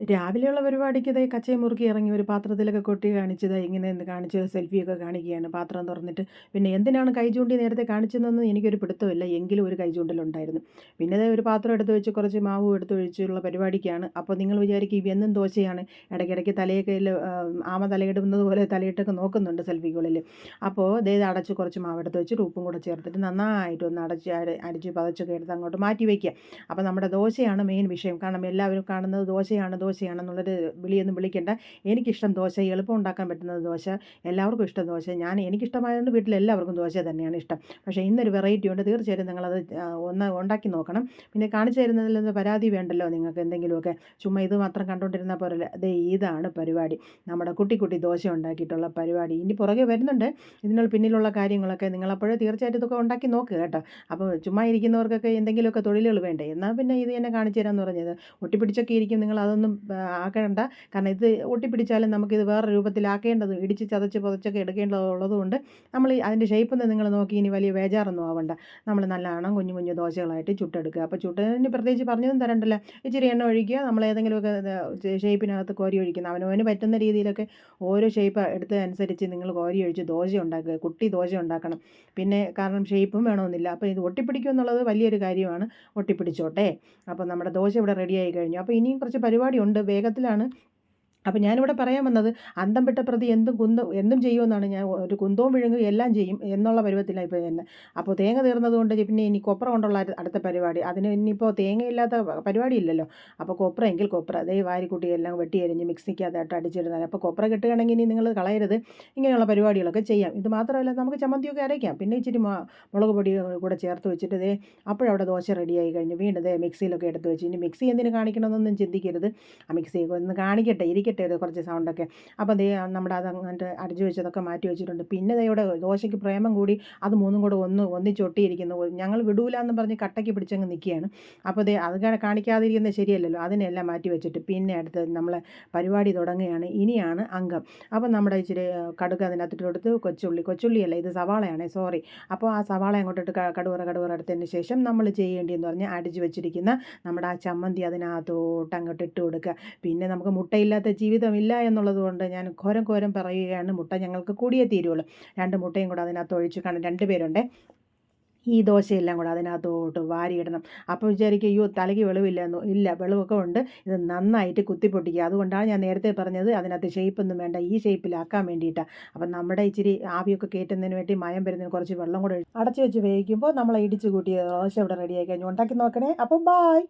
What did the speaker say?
രാവിലെയുള്ള പരിപാടിക്ക് ദേ കച്ചയും മുറുക്കി ഇറങ്ങി ഒരു പാത്രത്തിലൊക്കെ കൊട്ടി കാണിച്ചത് ഇങ്ങനെ എന്ന് കാണിച്ച് സെൽഫിയൊക്കെ കാണിക്കുകയാണ് പാത്രം തുറന്നിട്ട്. പിന്നെ എന്തിനാണ് കൈ ചൂണ്ടി നേരത്തെ കാണിച്ചതെന്ന് എനിക്കൊരു പിടുത്തമില്ല. എങ്കിലും ഒരു കൈ ചൂണ്ടലുണ്ടായിരുന്നു. പിന്നെ ദേ ഒരു പാത്രം എടുത്ത് വെച്ച് കുറച്ച് മാവും എടുത്ത് ഒഴിച്ചുള്ള പരിപാടിക്കാണ്. അപ്പോൾ നിങ്ങൾ വിചാരിക്കും എന്നും ദോശയാണ്. ഇടയ്ക്കിടയ്ക്ക് തലയൊക്കെ ആമ തലയിടുന്നത് പോലെ തലയിട്ടൊക്കെ നോക്കുന്നുണ്ട് സെൽഫിക്കുള്ളിൽ. അപ്പോൾ ദേ ഇത് അടച്ച് കുറച്ച് മാവെടുത്ത് വെച്ചിട്ട് ഉപ്പും കൂടെ ചേർത്തിട്ട് നന്നായിട്ട് ഒന്ന് അടിച്ച് പതച്ചൊക്കെ എടുത്ത് അങ്ങോട്ട് മാറ്റി വയ്ക്കുക. അപ്പോൾ നമ്മുടെ ദോശയാണ് മെയിൻ വിഷയം. കാരണം എല്ലാവരും കാണുന്നത് ദോശയാണെന്നുള്ളൊരു വിളിയൊന്നും വിളിക്കേണ്ട. എനിക്കിഷ്ടം ദോശ, എളുപ്പം ഉണ്ടാക്കാൻ പറ്റുന്നത് ദോശ. എല്ലാവർക്കും ഇഷ്ടം ദോശ. എനിക്കിഷ്ടമായതുകൊണ്ട് വീട്ടിലെല്ലാവർക്കും ദോശ തന്നെയാണ് ഇഷ്ടം. പക്ഷേ ഇന്നൊരു വെറൈറ്റി ഉണ്ട്. തീർച്ചയായിട്ടും നിങ്ങളത് ഒന്ന് ഉണ്ടാക്കി നോക്കണം. പിന്നെ കാണിച്ചു തരുന്നതിലൊന്നും പരാതി വേണ്ടല്ലോ നിങ്ങൾക്ക് എന്തെങ്കിലുമൊക്കെ. ചുമ്മാ ഇത് മാത്രം കണ്ടുകൊണ്ടിരുന്നാൽ പോരല്ലോ. ഇതാണ് പരിപാടി. നമ്മുടെ കുട്ടി കുട്ടി ദോശ ഉണ്ടാക്കിയിട്ടുള്ള പരിപാടി. ഇനി പുറകെ വരുന്നുണ്ട്. ഇതിനുള്ള പിന്നിലുള്ള കാര്യങ്ങളൊക്കെ നിങ്ങളപ്പോഴേ തീർച്ചയായിട്ടും ഇതൊക്കെ ഉണ്ടാക്കി നോക്കുക കേട്ടോ. അപ്പോൾ ചുമ്മാ ഇരിക്കുന്നവർക്കൊക്കെ എന്തെങ്കിലുമൊക്കെ തൊഴിലുകൾ വേണ്ടേ. എന്നാൽ പിന്നെ ഇത് തന്നെ കാണിച്ചു തരാമെന്ന് പറഞ്ഞത്. ഒട്ടിപ്പിടിച്ചൊക്കെ ഇരിക്കും. നിങ്ങളതൊന്നും ആക്കേണ്ട. കാരണം ഇത് ഒട്ടിപ്പിടിച്ചാലും നമുക്കിത് വേറെ രൂപത്തിലാക്കേണ്ടത് ഇടിച്ച് ചതച്ച് പുതച്ചൊക്കെ എടുക്കേണ്ടതുള്ളതുകൊണ്ട് നമ്മൾ അതിൻ്റെ ഷേപ്പൊന്നും നിങ്ങൾ നോക്കി ഇനി വലിയ ബേജാറൊന്നും ആവണ്ട. നമ്മൾ നല്ലവണ്ണം കുഞ്ഞു കുഞ്ഞു ദോശകളായിട്ട് ചുട്ടെടുക്കുക. അപ്പോൾ ചുട്ടതിന് പ്രത്യേകിച്ച് പറഞ്ഞതും തരണ്ടല്ലോ. ഇച്ചിരി എണ്ണ ഒഴിക്കുക. നമ്മൾ ഏതെങ്കിലുമൊക്കെ ഷേപ്പിനകത്ത് കോരി ഒഴിക്കുന്ന അവനവന് പറ്റുന്ന രീതിയിലൊക്കെ ഓരോ ഷേപ്പ് എടുത്തതനുസരിച്ച് നിങ്ങൾ കോരി ഒഴിച്ച് ദോശ ഉണ്ടാക്കുക. കുട്ടി ദോശ ഉണ്ടാക്കണം. പിന്നെ കാരണം ഷേപ്പും വേണമെന്നില്ല. അപ്പോൾ ഇത് ഒട്ടിപ്പിടിക്കും എന്നുള്ളത് വലിയൊരു കാര്യമാണ്. ഒട്ടിപ്പിടിച്ചോട്ടെ. അപ്പോൾ നമ്മുടെ ദോശ ഇവിടെ റെഡിയായി കഴിഞ്ഞു. അപ്പോൾ ഇനിയും കുറച്ച് പരിപാടിയുണ്ട്. വേഗത്തിലാണ്. അപ്പോൾ ഞാനിവിടെ പറയാൻ വന്നത് അന്തം വിട്ട പ്രതി എന്തും ചെയ്യുമെന്നാണ്. ഞാൻ ഒരു കുന്തവും വിഴുങ്ങും എല്ലാം ചെയ്യും എന്നുള്ള പരുവത്തിലാണ് ഇപ്പോൾ തന്നെ. അപ്പോൾ തേങ്ങ തീർന്നതുകൊണ്ട് പിന്നെ ഇനി കൊപ്ര കൊണ്ടുള്ള അടുത്ത പരിപാടി. അതിന് ഇനിയിപ്പോൾ തേങ്ങയില്ലാത്ത പരിപാടിയില്ലല്ലോ. അപ്പോൾ കൊപ്ര എങ്കിൽ കൊപ്ര അതേ വാരിക്കുട്ടി എല്ലാം വെട്ടി അരിഞ്ഞ് മിക്സിക്കകത്തായിട്ട് അടിച്ചിടുന്നത്. അപ്പോൾ കൊപ്ര കിട്ടുകയാണെങ്കിൽ ഇനി നിങ്ങൾ കളയരുത്. ഇങ്ങനെയുള്ള പരിപാടികളൊക്കെ ചെയ്യാം. ഇത് മാത്രമല്ല നമുക്ക് ചമ്മന്തിയൊക്കെ അരയ്ക്കാം. പിന്നെ ഇച്ചിരി മുളക് പൊടി കൂടെ ചേർത്ത് വെച്ചിട്ട് അപ്പോഴവിടെ ദോശ റെഡിയായി കഴിഞ്ഞ് വീണ്ടും മിക്സിയിലൊക്കെ എടുത്ത് വെച്ച് ഇനി മിക്സി എന്തിന് കാണിക്കണമെന്നൊന്നും ചിന്തിക്കരുത്. ആ മിക്സിയൊക്കെ ഒന്ന് കാണിക്കട്ടെ ഇരിക്കട്ടെ കുറച്ച് സൗണ്ടൊക്കെ. അപ്പോൾ നമ്മുടെ അത് അങ്ങോട്ട് അടിച്ചു വെച്ചതൊക്കെ മാറ്റി വെച്ചിട്ടുണ്ട്. പിന്നെ ഇവിടെ ദോശയ്ക്ക് പ്രേമം കൂടി അത് മൂന്നും കൂടെ ഒന്നിച്ചൊട്ടിയിരിക്കുന്നു. ഞങ്ങൾ വിടൂല എന്ന് പറഞ്ഞ് കട്ടയ്ക്ക് പിടിച്ചങ്ങ് നിൽക്കുകയാണ്. അപ്പോൾ അത് കാണിക്കാതിരിക്കുന്നത് ശരിയല്ലല്ലോ. അതിനെല്ലാം മാറ്റി വെച്ചിട്ട് പിന്നെ അടുത്ത് നമ്മൾ പരിപാടി തുടങ്ങുകയാണ്. ഇനിയാണ് അംഗം. അപ്പോൾ നമ്മുടെ ഇച്ചിരി കടുക് അതിനകത്തിട്ട് കൊടുത്ത് കൊച്ചുള്ളിയല്ല ഇത് സവാളയാണ്, സോറി. അപ്പോൾ ആ സവാള അങ്ങോട്ടിട്ട് കടുവറ എടുത്തതിന് ശേഷം നമ്മൾ ചെയ്യേണ്ടിയെന്ന് പറഞ്ഞാൽ അടിച്ചു വെച്ചിരിക്കുന്ന നമ്മുടെ ആ ചമ്മന്തി അതിനകത്തോട്ട് അങ്ങോട്ട് ഇട്ട് കൊടുക്കുക. പിന്നെ നമുക്ക് മുട്ടയില്ലാത്ത ജീവിതമില്ല എന്നുള്ളത് കൊണ്ട് ഞാൻ ഘോരം പറയുകയാണ്. മുട്ട ഞങ്ങൾക്ക് കൂടിയേ തീരുള്ളൂ. 2 മുട്ടയും കൂടെ അതിനകത്ത് ഒഴിച്ച്, കാരണം 2 പേരുണ്ട്. ഈ ദോശയെല്ലാം കൂടെ അതിനകത്തോട്ട് വാരിയിടണം. അപ്പോൾ വിചാരിക്കും അയ്യോ തലയ്ക്ക് വെളിവില്ലെന്നോ. ഇല്ല, വെളിവൊക്കെ ഉണ്ട്. ഇത് നന്നായിട്ട് കുത്തിപ്പൊട്ടിക്കുക. അതുകൊണ്ടാണ് ഞാൻ നേരത്തെ പറഞ്ഞത് അതിനകത്ത് ഷേപ്പൊന്നും വേണ്ട, ഈ ഷേപ്പിലാക്കാൻ വേണ്ടിയിട്ടാണ്. അപ്പം നമ്മുടെ ഇച്ചിരി ആവിയൊക്കെ കയറ്റുന്നതിന് വേണ്ടി മയം വരുന്നതിന് കുറച്ച് വെള്ളം കൂടെ അടച്ചു വെച്ച് വേവിക്കുമ്പോൾ നമ്മൾ ഇടിച്ച് കൂട്ടിയ ദോശ ഇവിടെ റെഡിയായി കഴിഞ്ഞു. ഉണ്ടാക്കി നോക്കണേ. അപ്പം ബായ്.